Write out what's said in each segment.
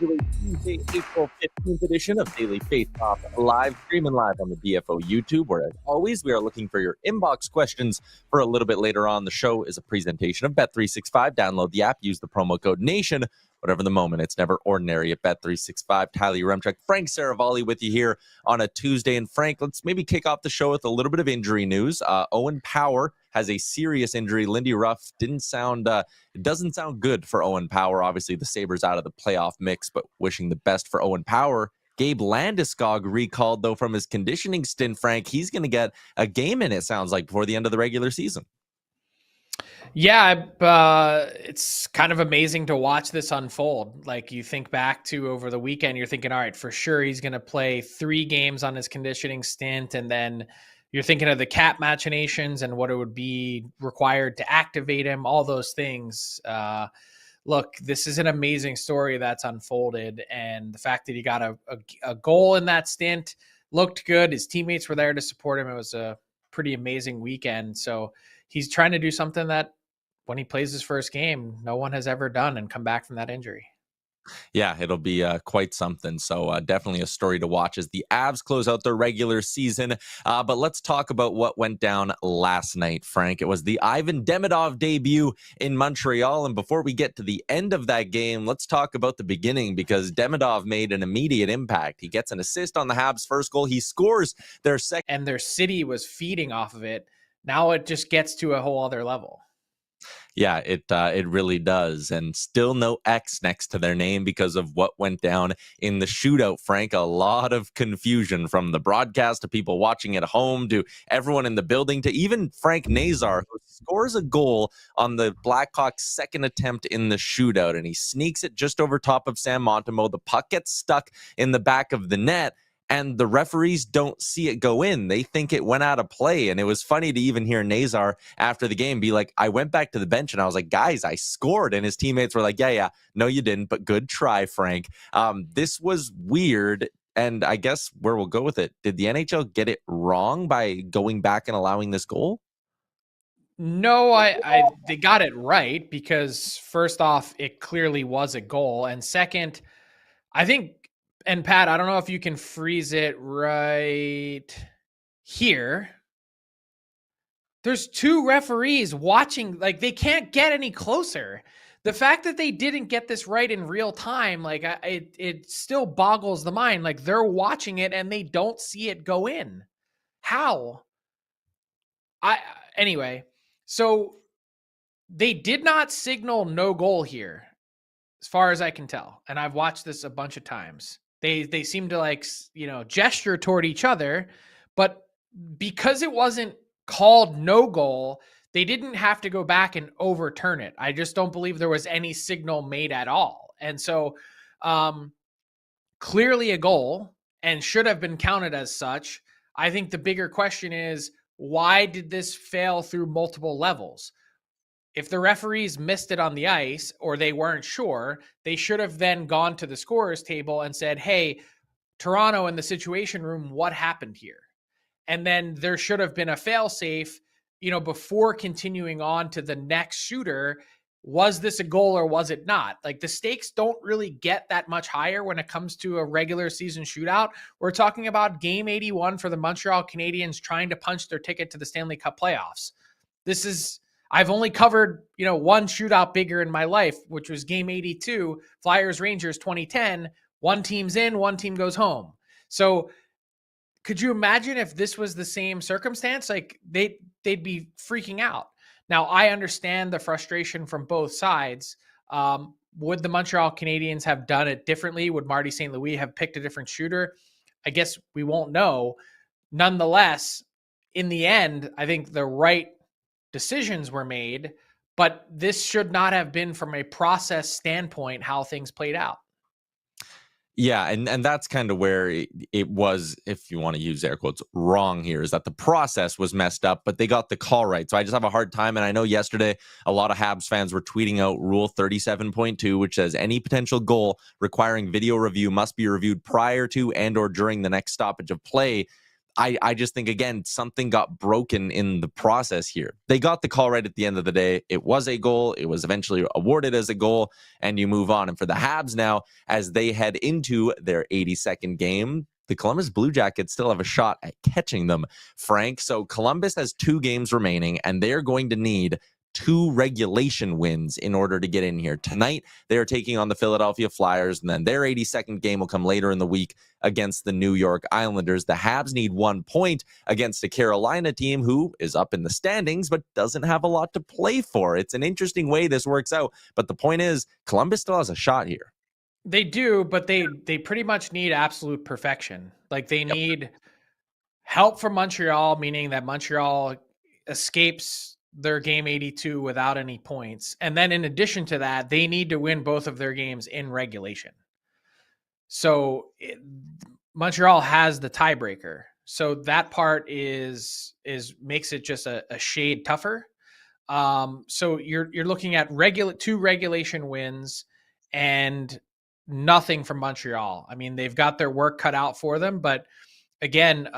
to a Tuesday, April 15th edition of Daily Faceoff live, streaming live on the DFO YouTube, where as always, we are looking for your inbox questions for a little bit later on. The show is a presentation of Bet365. Download the app, use the promo code NATION. Whatever the moment, it's never ordinary at Bet365. Tyler Yaremchuk, Frank Seravalli with you here on a Tuesday. And Frank, let's maybe kick off the show with a little bit of injury news. Owen Power has a serious injury. Lindy Ruff doesn't sound good for Owen Power. Obviously, the Sabres out of the playoff mix, but wishing the best for Owen Power. Gabe Landeskog recalled, though, from his conditioning stint, Frank. He's going to get a game in, it sounds like, before the end of the regular season. Yeah, it's kind of amazing to watch this unfold. Like, you think back to over the weekend, you're thinking, all right, for sure he's going to play 3 games on his conditioning stint. And then you're thinking of the cap machinations and what it would be required to activate him, all those things. Look, this is an amazing story that's unfolded. And the fact that he got a goal in that stint looked good. His teammates were there to support him. It was a pretty amazing weekend. So he's trying to do something that when he plays his first game, no one has ever done and come back from that injury. Yeah, it'll be quite something. So definitely a story to watch as the Avs close out their regular season. But let's talk about what went down last night, Frank. It was the Ivan Demidov debut in Montreal. And before we get to the end of that game, let's talk about the beginning, because Demidov made an immediate impact. He gets an assist on the Habs' first goal. He scores their second. And their city was feeding off of it. Now it just gets to a whole other level. Yeah, it really does. And still no X next to their name because of what went down in the shootout, Frank. A lot of confusion from the broadcast to people watching at home to everyone in the building to even Frank Nazar, who scores a goal on the Blackhawks' second attempt in the shootout. And he sneaks it just over top of Sam Montimo. The puck gets stuck in the back of the net, and the referees don't see it go in. They think it went out of play. And it was funny to even hear Nazar after the game be like, I went back to the bench and I was like, guys, I scored. And his teammates were like, yeah, no, you didn't, but good try, Frank. This was weird. And I guess where we'll go with it, did the NHL get it wrong by going back and allowing this goal? No, they got it right, because first off, it clearly was a goal. And second, I think, and Pat, I don't know if you can freeze it right here. There's 2 referees watching. Like, they can't get any closer. The fact that they didn't get this right in real time, like, it still boggles the mind. Like, they're watching it and they don't see it go in. How? Anyway, so they did not signal no goal here, as far as I can tell. And I've watched this a bunch of times. They seem to, like, gesture toward each other, but because it wasn't called no goal, they didn't have to go back and overturn it. I just don't believe there was any signal made at all. And so clearly a goal and should have been counted as such. I think the bigger question is, why did this fail through multiple levels? If the referees missed it on the ice or they weren't sure, they should have then gone to the scorer's table and said, hey, Toronto in the situation room, what happened here? And then there should have been a fail-safe, before continuing on to the next shooter. Was this a goal or was it not? Like, the stakes don't really get that much higher when it comes to a regular season shootout. We're talking about game 81 for the Montreal Canadiens trying to punch their ticket to the Stanley Cup playoffs. I've only covered, one shootout bigger in my life, which was game 82, Flyers-Rangers 2010. One team's in, one team goes home. So could you imagine if this was the same circumstance? Like, they'd be freaking out. Now, I understand the frustration from both sides. Would the Montreal Canadiens have done it differently? Would Marty St. Louis have picked a different shooter? I guess we won't know. Nonetheless, in the end, I think the right decisions were made, but this should not have been, from a process standpoint, how things played out. Yeah, and that's kind of where it was, if you want to use air quotes, wrong here, is that the process was messed up, but they got the call right. So I just have a hard time, and I know yesterday a lot of Habs fans were tweeting out Rule 37.2, which says any potential goal requiring video review must be reviewed prior to and or during the next stoppage of play. I just think, again, something got broken in the process here. They got the call right at the end of the day. It was a goal. It was eventually awarded as a goal, and you move on. And for the Habs now, as they head into their 82nd game, the Columbus Blue Jackets still have a shot at catching them, Frank. So Columbus has 2 games remaining, and they're going to need 2 regulation wins in order to get in here. Tonight, they are taking on the Philadelphia Flyers, and then their 82nd game will come later in the week against the New York Islanders. The Habs need 1 point against a Carolina team who is up in the standings but doesn't have a lot to play for. It's an interesting way this works out, but the point is Columbus still has a shot here. They do, but they pretty much need absolute perfection. Like they need help from Montreal, meaning that Montreal escapes their game 82 without any points. And then in addition to that, they need to win both of their games in regulation. So Montreal has the tiebreaker. So that part is makes it just a shade tougher. So you're looking at 2 regulation wins and nothing from Montreal. I mean, they've got their work cut out for them, but again,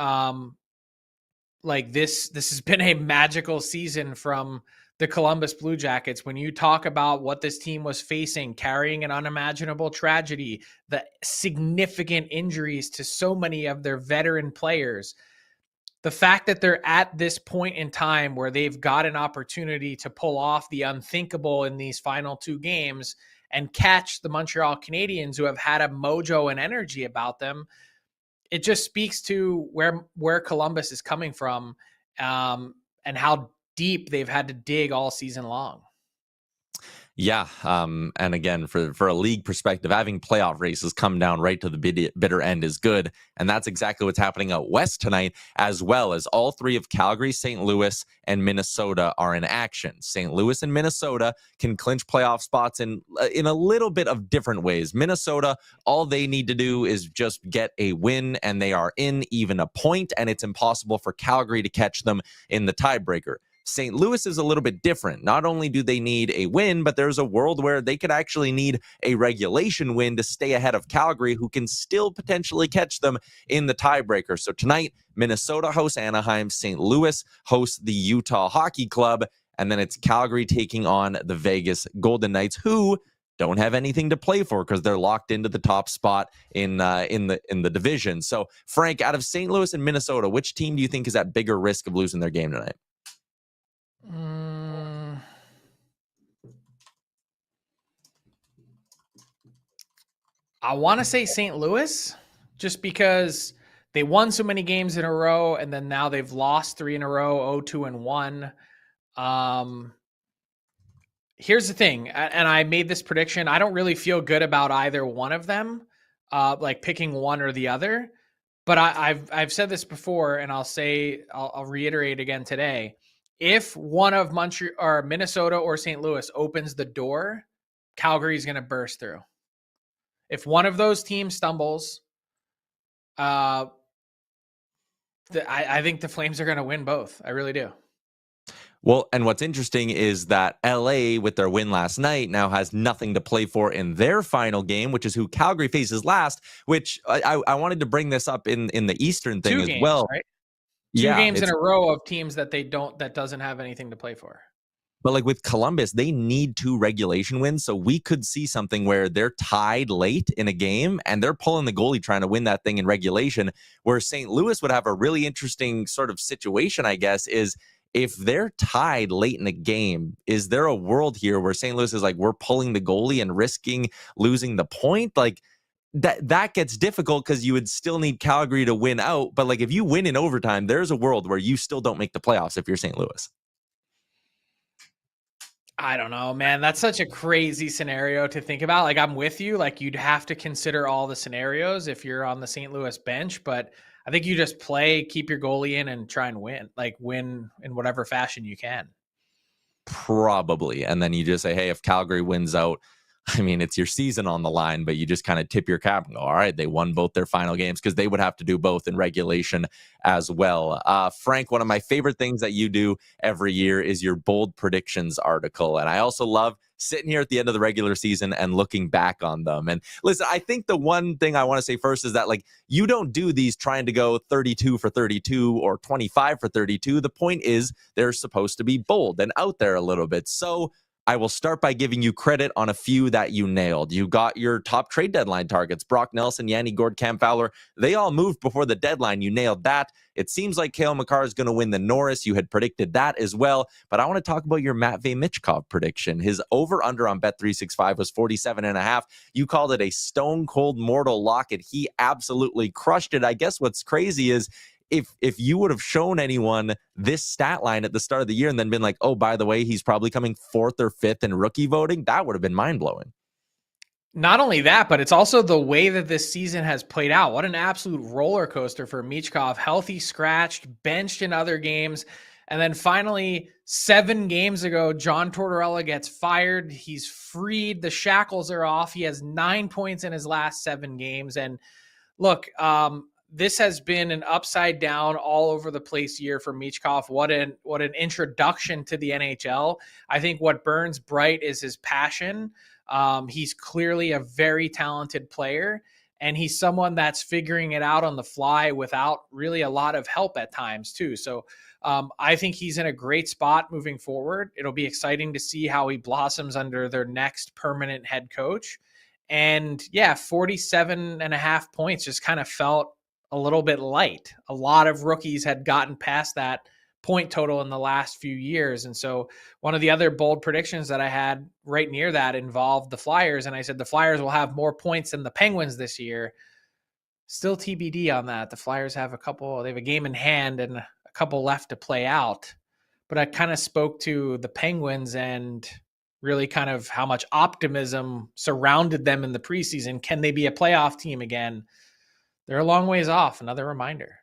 like this has been a magical season from the Columbus Blue Jackets. When you talk about what this team was facing, carrying an unimaginable tragedy, the significant injuries to so many of their veteran players, the fact that they're at this point in time where they've got an opportunity to pull off the unthinkable in these final 2 games and catch the Montreal Canadiens, who have had a mojo and energy about them, it just speaks to where Columbus is coming from, and how deep they've had to dig all season long. Yeah. And again, for a league perspective, having playoff races come down right to the bitter end is good. And that's exactly what's happening out west tonight, as well as all 3 of Calgary, St. Louis, and Minnesota are in action. St. Louis and Minnesota can clinch playoff spots in a little bit of different ways. Minnesota, all they need to do is just get a win, and they are in even a point, and it's impossible for Calgary to catch them in the tiebreaker. St. Louis is a little bit different. Not only do they need a win, but there's a world where they could actually need a regulation win to stay ahead of Calgary, who can still potentially catch them in the tiebreaker. So tonight, Minnesota hosts Anaheim, St. Louis hosts the Utah Hockey Club, and then it's Calgary taking on the Vegas Golden Knights, who don't have anything to play for because they're locked into the top spot in the division. So, Frank, out of St. Louis and Minnesota, which team do you think is at bigger risk of losing their game tonight? I want to say St. Louis, just because they won so many games in a row, and then now they've lost 3 in a row, 0-2-1. Here's the thing, and I made this prediction. I don't really feel good about either one of them, like picking one or the other. But I've said this before, and I'll reiterate again today. If one of Montreal or Minnesota or St. Louis opens the door, Calgary's going to burst through. If one of those teams stumbles, I think the Flames are going to win both. I really do. Well, and what's interesting is that LA, with their win last night, now has nothing to play for in their final game, which is who Calgary faces last, which I wanted to bring this up in the Eastern thing 2 as games, well. Right? 2 games in a row of teams that doesn't have anything to play for. But like with Columbus, they need 2 regulation wins. So we could see something where they're tied late in a game and they're pulling the goalie trying to win that thing in regulation, where St. Louis would have a really interesting sort of situation, I guess, is if they're tied late in the game, is there a world here where St. Louis is like, we're pulling the goalie and risking losing the point? Like, that gets difficult because you would still need Calgary to win out. But like if you win in overtime, there's a world where you still don't make the playoffs if you're St. Louis. I don't know, man. That's such a crazy scenario to think about. Like, I'm with you. Like, you'd have to consider all the scenarios if you're on the St. Louis bench. But I think you just keep your goalie in and try and win. Like, win in whatever fashion you can. Probably. And then you just say, hey, if Calgary wins out, I mean, it's your season on the line, but you just kind of tip your cap and go, all right, they won both their final games, because they would have to do both in regulation as well. Frank, one of my favorite things that you do every year is your bold predictions article. And I also love sitting here at the end of the regular season and looking back on them. And listen, I think the one thing I want to say first is that, like, you don't do these trying to go 32 for 32 or 25 for 32. The point is they're supposed to be bold and out there a little bit. So I will start by giving you credit on a few that you nailed. You got your top trade deadline targets. Brock Nelson, Yanni Gord, Cam Fowler, they all moved before the deadline. You nailed that. It seems like Cale Makar is going to win the Norris. You had predicted that as well. But I want to talk about your Matvei Michkov prediction. His over-under on Bet365 was 47.5. You called it a stone-cold mortal lock, and he absolutely crushed it. I guess what's crazy is if you would have shown anyone this stat line at the start of the year and then been like, oh, by the way, he's probably coming 4th or 5th in rookie voting, that would have been mind-blowing. Not only that, but it's also the way that this season has played out. What an absolute roller coaster for Michkov. Healthy, scratched, benched in other games. And then finally, 7 games ago, John Tortorella gets fired. He's freed. The shackles are off. He has 9 points in his last 7 games. And look, this has been an upside down, all over the place year for Michkov. What an introduction to the NHL. I think what burns bright is his passion. He's clearly a very talented player, and he's someone that's figuring it out on the fly without really a lot of help at times too. So I think he's in a great spot moving forward. It'll be exciting to see how he blossoms under their next permanent head coach. And yeah, 47.5 points just kind of felt a little bit light. A lot of rookies had gotten past that point total in the last few years. And so one of the other bold predictions that I had right near that involved the Flyers. And I said, the Flyers will have more points than the Penguins this year. Still TBD on that. The Flyers have they have a game in hand and a couple left to play out. But I kind of spoke to the Penguins and really kind of how much optimism surrounded them in the preseason. Can they be a playoff team again? They're a long ways off. Another reminder.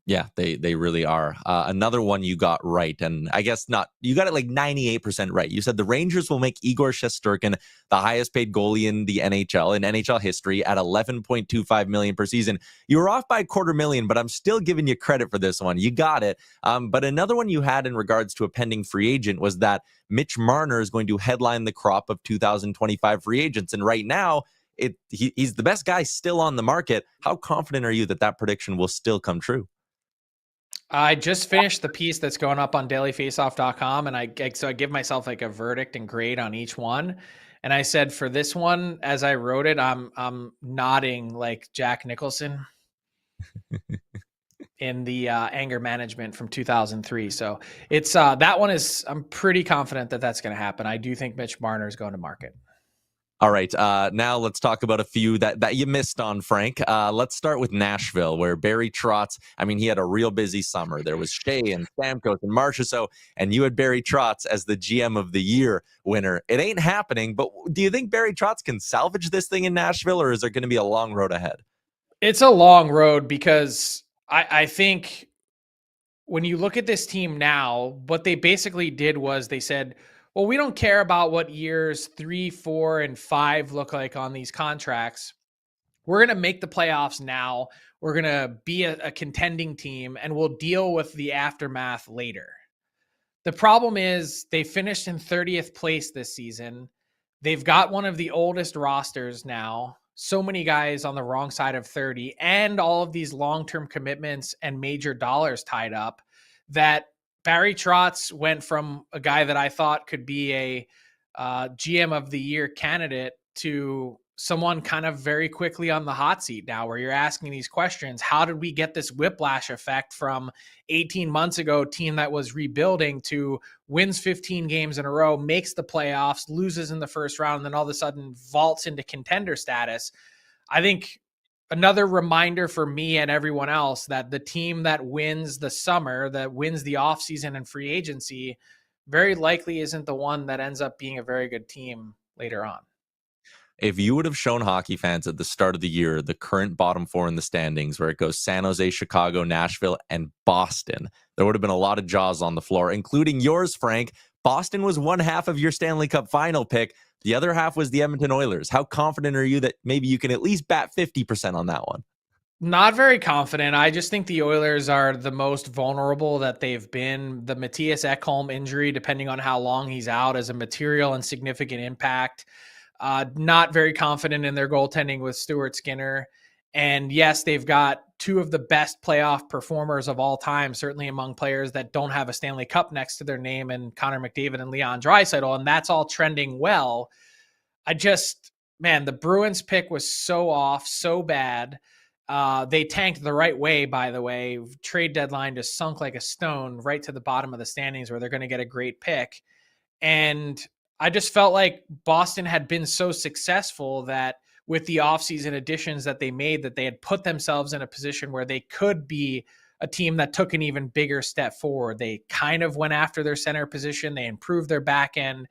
Yeah, they really are. Another one you got right, and I guess not. You got it like 98% right. You said the Rangers will make Igor Shesterkin the highest paid goalie in the NHL, in NHL history, at $11.25 million per season. You were off by $250,000, but I'm still giving you credit for this one. You got it. But another one you had in regards to a pending free agent was that Mitch Marner is going to headline the crop of 2025 free agents, and right now, he's the best guy still on the market. How confident are you that that prediction will still come true? I just finished the piece that's going up on dailyfaceoff.com, and I give myself like a verdict and grade on each one. And I said for this one, as I wrote it, I'm nodding like Jack Nicholson in the anger management from 2003. So it's that one is, I'm pretty confident that that's going to happen. I do think Mitch Marner is going to market. All right, now let's talk about a few that you missed on, Frank. Let's start with Nashville, where Barry Trotz, I mean, he had a real busy summer. There was Shea and Stamkos and Marchessault, and you had Barry Trotz as the GM of the Year winner. It ain't happening, but do you think Barry Trotz can salvage this thing in Nashville, or is there going to be a long road ahead? It's a long road because I think when you look at this team now, what they basically did was they said, well, we don't care about what years 3, 4, and 5 look like on these contracts. We're going to make the playoffs now. We're going to be a contending team, and we'll deal with the aftermath later. The problem is they finished in 30th place this season. They've got one of the oldest rosters now. So many guys on the wrong side of 30, and all of these long-term commitments and major dollars tied up, that Barry Trotz went from a guy that I thought could be a GM of the Year candidate to someone kind of very quickly on the hot seat now, where you're asking these questions. How did we get this whiplash effect from 18 months ago, team that was rebuilding, to wins 15 games in a row, makes the playoffs, loses in the first round, and then all of a sudden vaults into contender status? I think another reminder for me and everyone else that the team that wins the summer, that wins the offseason and free agency, very likely isn't the one that ends up being a very good team later on. If you would have shown hockey fans at the start of the year the current bottom 4 in the standings, where it goes San Jose, Chicago, Nashville, and Boston, there would have been a lot of jaws on the floor, including yours, Frank. Boston was one half of your Stanley Cup final pick. The other half was the Edmonton Oilers. How confident are you that maybe you can at least bat 50% on that one? Not very confident. I just think the Oilers are the most vulnerable that they've been. The Matthias Ekholm injury, depending on how long he's out, is a material and significant impact. Not very confident in their goaltending with Stuart Skinner. And yes, they've got two of the best playoff performers of all time, certainly among players that don't have a Stanley Cup next to their name, and Connor McDavid and Leon Draisaitl, and that's all trending well. The Bruins pick was so off, so bad. They tanked the right way, by the way. Trade deadline just sunk like a stone right to the bottom of the standings where they're going to get a great pick. And I just felt like Boston had been so successful that with the offseason additions that they made, that they had put themselves in a position where they could be a team that took an even bigger step forward. They kind of went after their center position. They improved their back end.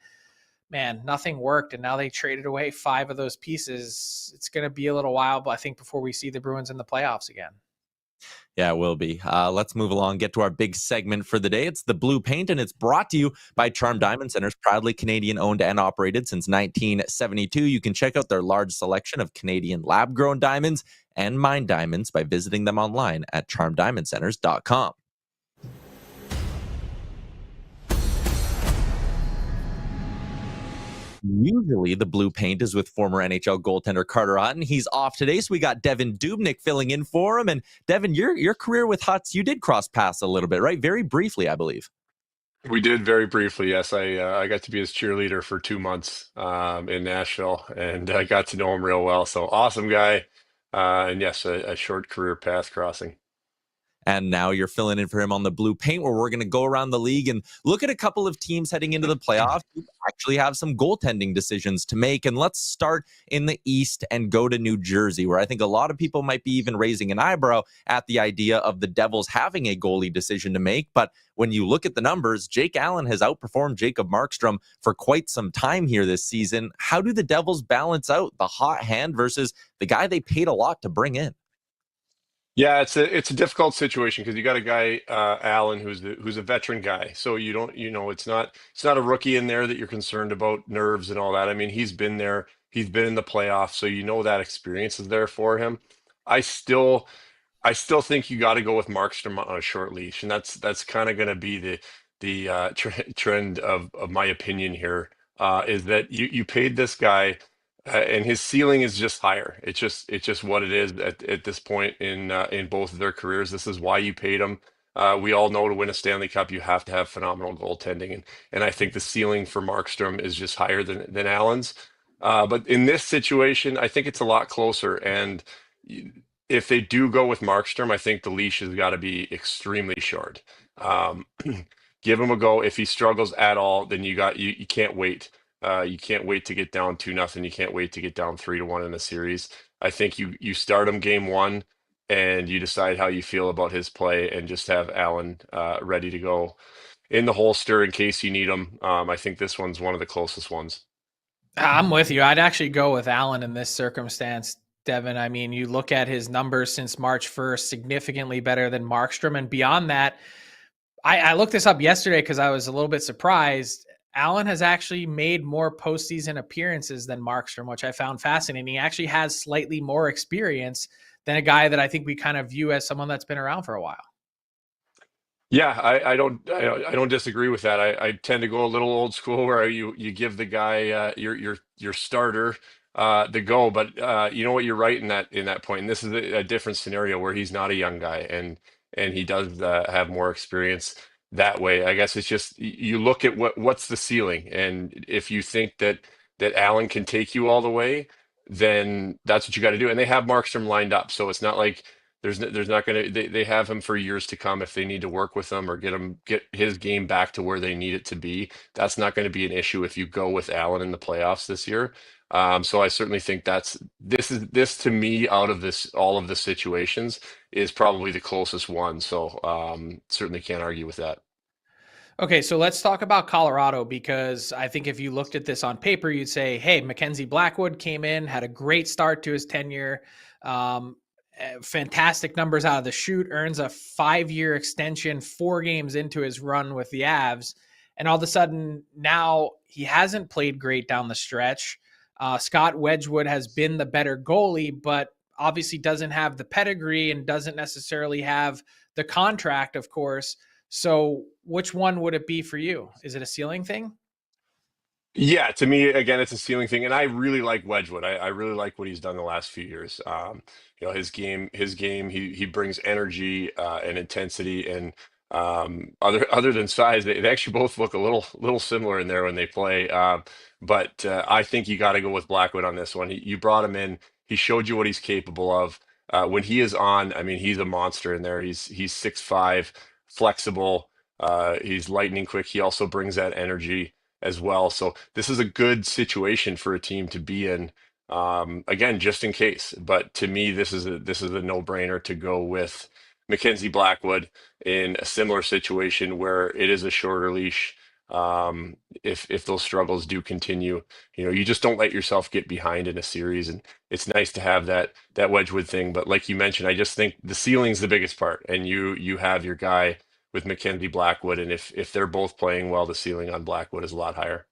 Man, nothing worked, and now they traded away 5 of those pieces. It's going to be a little while, but I think before we see the Bruins in the playoffs again. Yeah, it will be. Let's move along, get to our big segment for the day. It's the Blue Paint, and it's brought to you by Charm Diamond Centers, proudly Canadian owned and operated since 1972. You can check out their large selection of Canadian lab-grown diamonds and mined diamonds by visiting them online at charmdiamondcenters.com. Usually the Blue Paint is with former NHL goaltender Carter Hutton. He's off today, so we got Devan Dubnyk filling in for him. And Devan, your career with Huts, you did cross paths a little bit, right? Very briefly, I believe. We did very briefly, yes. I got to be his cheerleader for 2 months in Nashville, and I got to know him real well. So awesome guy, and yes, a short career path crossing. And now you're filling in for him on the Blue Paint, where we're going to go around the league and look at a couple of teams heading into the playoffs who actually have some goaltending decisions to make. And let's start in the East and go to New Jersey, where I think a lot of people might be even raising an eyebrow at the idea of the Devils having a goalie decision to make. But when you look at the numbers, Jake Allen has outperformed Jacob Markstrom for quite some time here this season. How do the Devils balance out the hot hand versus the guy they paid a lot to bring in? Yeah, it's a difficult situation because you got a guy Allen who's a veteran guy, so you don't it's not a rookie in there that you're concerned about nerves and all that. I mean, he's been there, he's been in the playoffs, so that experience is there for him. I still I still think you got to go with Markstrom on a short leash, and that's kind of going to be the trend of my opinion here. Is that you paid this guy, and his ceiling is just higher. It's just what it is at this point in both of their careers. This is why you paid him. We all know to win a Stanley Cup, you have to have phenomenal goaltending, and I think the ceiling for Markstrom is just higher than Allen's. But in this situation, I think it's a lot closer, and if they do go with Markstrom, I think the leash has got to be extremely short. Um, give him a go. If he struggles at all, then you can't wait. You can't wait to get down 2-0. You can't wait to get down 3-1 in a series. I think you start him game one, and you decide how you feel about his play, and just have Allen ready to go in the holster in case you need him. I think this one's one of the closest ones. I'm with you. I'd actually go with Allen in this circumstance, Devin. I mean, you look at his numbers since March 1st, significantly better than Markstrom. And beyond that, I looked this up yesterday because I was a little bit surprised. Allen has actually made more postseason appearances than Markstrom, which I found fascinating. He actually has slightly more experience than a guy that I think we kind of view as someone that's been around for a while. Yeah, I don't disagree with that. I tend to go a little old school where you give the guy your starter the go, but you know what, you're right in that point. And this is a different scenario where he's not a young guy, and he does have more experience that way. I guess it's just you look at what's the ceiling, and if you think that Allen can take you all the way, then that's what you got to do. And they have Markstrom lined up, so it's not like there's not going to they have him for years to come if they need to work with him or get his game back to where they need it to be. That's not going to be an issue if you go with Allen in the playoffs this year. So I certainly think this to me, out of all of the situations, is probably the closest one. So certainly can't argue with that. Okay, so let's talk about Colorado, because I think if you looked at this on paper, you'd say, hey, Mackenzie Blackwood came in, had a great start to his tenure, fantastic numbers out of the chute, earns a 5-year extension 4 games into his run with the Avs. And all of a sudden, now he hasn't played great down the stretch. Scott Wedgwood has been the better goalie, but obviously doesn't have the pedigree and doesn't necessarily have the contract, of course. So which one would it be for you? Is it a ceiling thing? Yeah, to me, again, it's a ceiling thing, and I really like Wedgwood. I really like what he's done the last few years. His game, he brings energy and intensity, and other than size, they actually both look a little similar in there when they play. But I think you got to go with Blackwood on this one. You brought him in. He showed you what he's capable of. When he is on, I mean, he's a monster in there. He's 6'5", flexible. He's lightning quick. He also brings that energy as well. So this is a good situation for a team to be in. Again, just in case. But to me, this is a no-brainer to go with Mackenzie Blackwood in a similar situation where it is a shorter leash. If those struggles do continue, you just don't let yourself get behind in a series, and it's nice to have that Wedgwood thing. But like you mentioned, I just think the ceiling's the biggest part, and you have your guy with Mackenzie Blackwood, and if they're both playing well, the ceiling on Blackwood is a lot higher.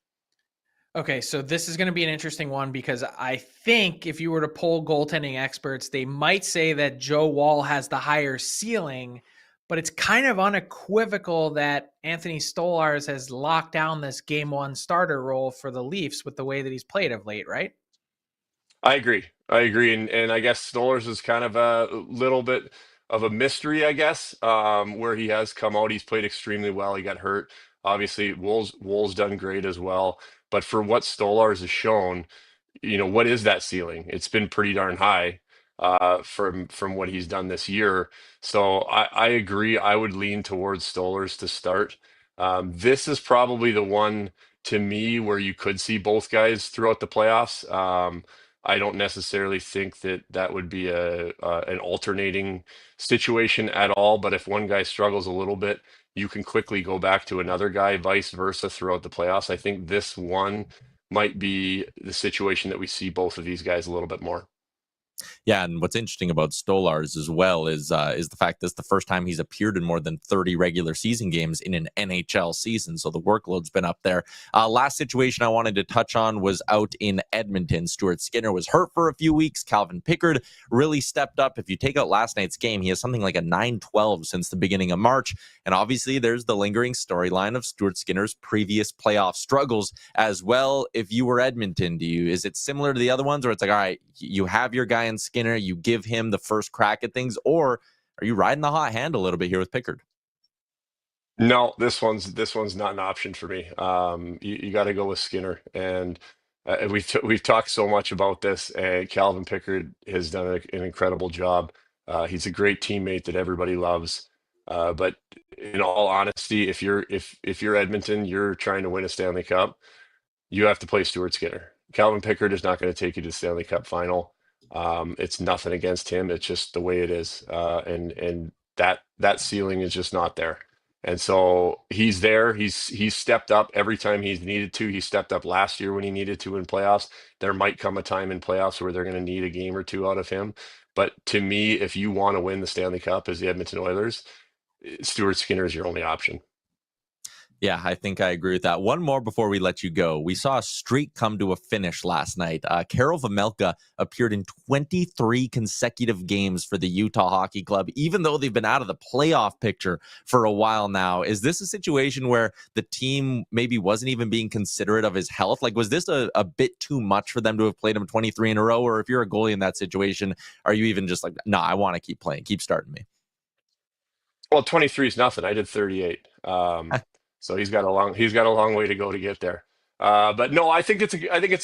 Okay, so this is going to be an interesting one because I think if you were to poll goaltending experts, they might say that Joe Woll has the higher ceiling, but it's kind of unequivocal that Anthony Stolarz has locked down this game one starter role for the Leafs with the way that he's played of late, right? I agree. And I guess Stolarz is kind of a little bit of a mystery, I guess, where he has come out. He's played extremely well. He got hurt. Obviously, Wool's done great as well. But for what Stolarz has shown, what is that ceiling? It's been pretty darn high from what he's done this year. So I agree. I would lean towards Stolarz to start. This is probably the one to me where you could see both guys throughout the playoffs. I don't necessarily think that would be an alternating situation at all. But if one guy struggles a little bit, you can quickly go back to another guy, vice versa, throughout the playoffs. I think this one might be the situation that we see both of these guys a little bit more. Yeah, and what's interesting about Stolarz as well is the fact this is the first time he's appeared in more than 30 regular season games in an NHL season, so the workload's been up there. Last situation I wanted to touch on was out in Edmonton. Stuart Skinner was hurt for a few weeks. Calvin Pickard really stepped up. If you take out last night's game, he has something like a 9-12 since the beginning of March, and obviously there's the lingering storyline of Stuart Skinner's previous playoff struggles as well. If you were Edmonton, is it similar to the other ones, or it's like, all right, you have your guy in Skinner, you give him the first crack at things, or are you riding the hot hand a little bit here with Pickard? No, this one's not an option for me. You got to go with Skinner, and we've talked so much about this, and Calvin Pickard has done an incredible job. He's a great teammate that everybody loves. But in all honesty, if you're Edmonton, you're trying to win a Stanley Cup, you have to play Stuart Skinner. Calvin Pickard is not going to take you to the Stanley Cup final. It's nothing against him. It's just the way it is. And that ceiling is just not there. And so he's there. He's stepped up every time he's needed to. He stepped up last year when he needed to in playoffs. There might come a time in playoffs where they're going to need a game or two out of him. But to me, if you want to win the Stanley Cup as the Edmonton Oilers, Stuart Skinner is your only option. Yeah, I think I agree with that. One more before we let you go. We saw a streak come to a finish last night. Karel Vejmelka appeared in 23 consecutive games for the Utah Hockey Club, even though they've been out of the playoff picture for a while now. Is this a situation where the team maybe wasn't even being considerate of his health? Like, was this a bit too much for them to have played him 23 in a row? Or if you're a goalie in that situation, are you even just like, no, I want to keep playing, keep starting me? Well, 23 is nothing. I did 38. So he's got a long way to go to get there. But no, I think it's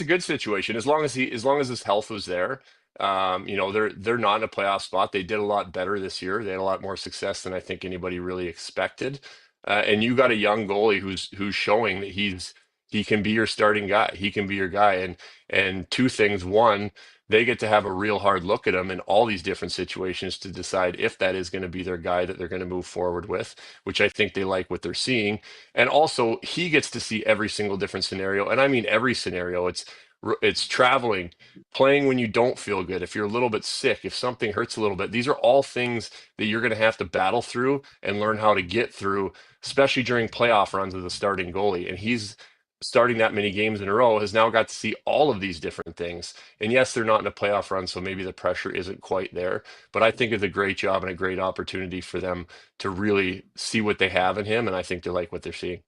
a good situation as long as his health was there. They're not in a playoff spot. They did a lot better this year. They had a lot more success than I think anybody really expected. And you got a young goalie who's showing that he can be your starting guy. He can be your guy. And two things. One, they get to have a real hard look at him in all these different situations to decide if that is going to be their guy that they're going to move forward with, which I think they like what they're seeing. And also, he gets to see every single different scenario. And I mean, every scenario. It's traveling, playing when you don't feel good, if you're a little bit sick, if something hurts a little bit. These are all things that you're going to have to battle through and learn how to get through, especially during playoff runs as a starting goalie. And he's starting that many games in a row, has now got to see all of these different things. And yes, they're not in a playoff run, so maybe the pressure isn't quite there. But I think it's a great job and a great opportunity for them to really see what they have in him. And I think they like what they're seeing.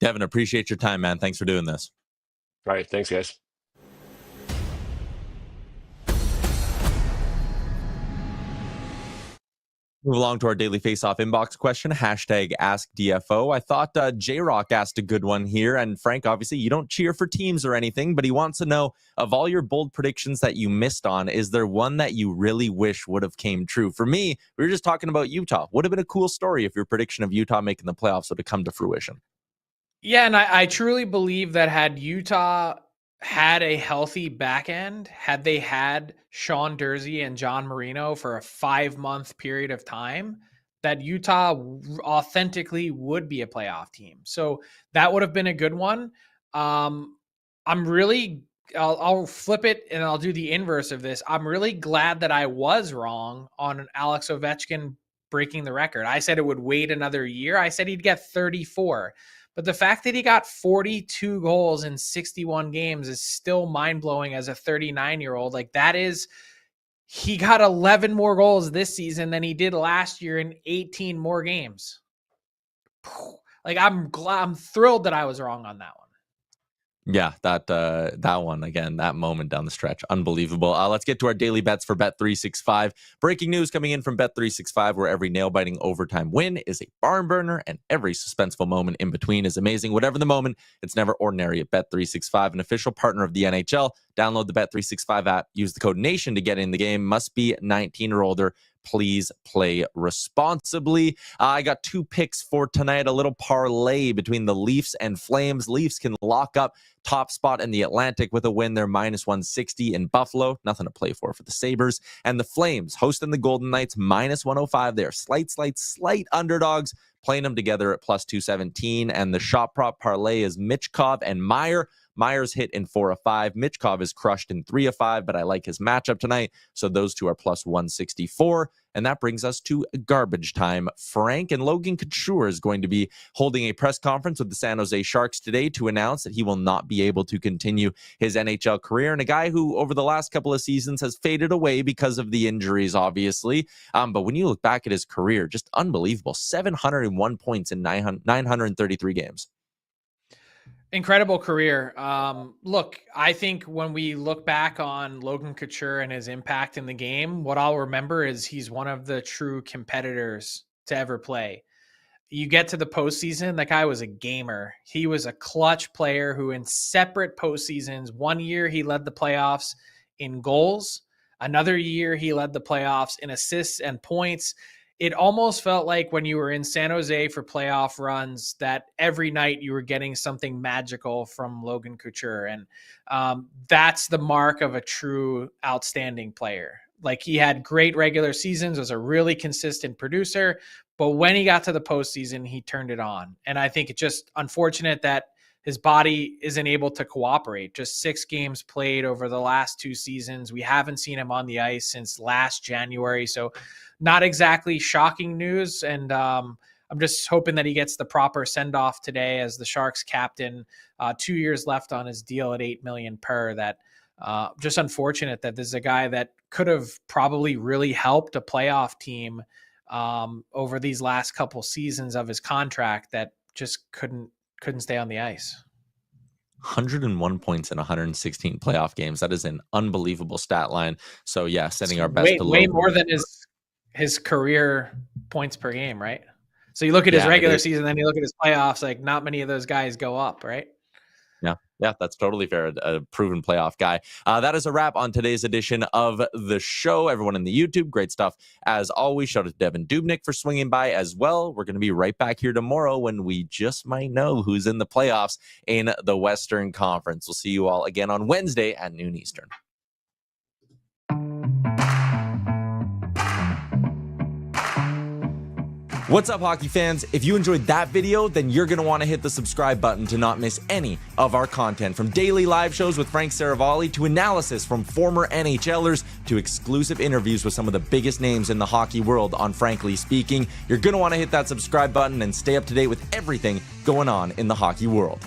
Devan, appreciate your time, man. Thanks for doing this. All right. Thanks, guys. Move along to our daily face-off inbox question, hashtag AskDFO. I thought J-Rock asked a good one here. And Frank, obviously, you don't cheer for teams or anything, but he wants to know, of all your bold predictions that you missed on, is there one that you really wish would have came true? For me, we were just talking about Utah. Would have been a cool story if your prediction of Utah making the playoffs would have come to fruition. Yeah, and I truly believe that had Utah had a healthy back end, had they had Sean Durzi and John Marino for a 5-month period of time, that Utah authentically would be a playoff team. So that would have been a good one. I'll flip it and I'll do the inverse of this. I'm really glad that I was wrong on Alex Ovechkin breaking the record. I said it would wait another year. I said he'd get 34. But the fact that he got 42 goals in 61 games is still mind-blowing as a 39-year-old. Like, that is, he got 11 more goals this season than he did last year in 18 more games. Like, I'm thrilled that I was wrong on that one. Yeah, that one, again, that moment down the stretch, unbelievable. Let's get to our daily bets for Bet365. Breaking news coming in from Bet365, where every nail-biting overtime win is a barn burner and every suspenseful moment in between is amazing. Whatever the moment, it's never ordinary at Bet365, an official partner of the NHL. Download the Bet365 app. Use the code NATION to get in the game. Must be 19 or older. Please play responsibly. I got 2 picks for tonight, a little parlay between the Leafs and Flames. Leafs can lock up top spot in the Atlantic with a win. They're -160 in Buffalo. Nothing to play for the Sabres. And the Flames hosting the Golden Knights -105. They're slight underdogs, playing them together at +217. And the shot prop parlay is Michkov and Meyer. Myers hit in 4 of 5. Michkov is crushed in 3 of 5, but I like his matchup tonight. So those two are +164. And that brings us to garbage time. Frank and Logan Couture is going to be holding a press conference with the San Jose Sharks today to announce that he will not be able to continue his NHL career. And a guy who over the last couple of seasons has faded away because of the injuries, obviously. But when you look back at his career, just unbelievable. 701 points in 933 games. Incredible career. Look, I think when we look back on Logan Couture and his impact in the game, what I'll remember is he's one of the true competitors to ever play. You get to the postseason, that guy was a gamer. He was a clutch player who in separate postseasons, one year he led the playoffs in goals. Another year he led the playoffs in assists and points. It almost felt like when you were in San Jose for playoff runs that every night you were getting something magical from Logan Couture. And that's the mark of a true outstanding player. Like, he had great regular seasons, was a really consistent producer, but when he got to the postseason, he turned it on. And I think it's just unfortunate that his body isn't able to cooperate. Just 6 games played over the last 2 seasons. We haven't seen him on the ice since last January. So not exactly shocking news. And I'm just hoping that he gets the proper send-off today as the Sharks captain. 2 years left on his deal at $8 million per. That just unfortunate that this is a guy that could have probably really helped a playoff team over these last couple seasons of his contract that just couldn't stay on the ice. 101 points in 116 playoff games. That is an unbelievable stat line. So yeah, sending our best to way more than his career points per game, right? So you look at his regular season, then you look at his playoffs, like not many of those guys go up, right? Yeah, that's totally fair. A proven playoff guy. That is a wrap on today's edition of the show. Everyone in the YouTube, great stuff. As always, shout out to Devan Dubnyk for swinging by as well. We're going to be right back here tomorrow when we just might know who's in the playoffs in the Western Conference. We'll see you all again on Wednesday at noon Eastern. What's up, hockey fans? If you enjoyed that video, then you're going to want to hit the subscribe button to not miss any of our content. From daily live shows with Frank Seravalli to analysis from former NHLers to exclusive interviews with some of the biggest names in the hockey world on Frankly Speaking. You're going to want to hit that subscribe button and stay up to date with everything going on in the hockey world.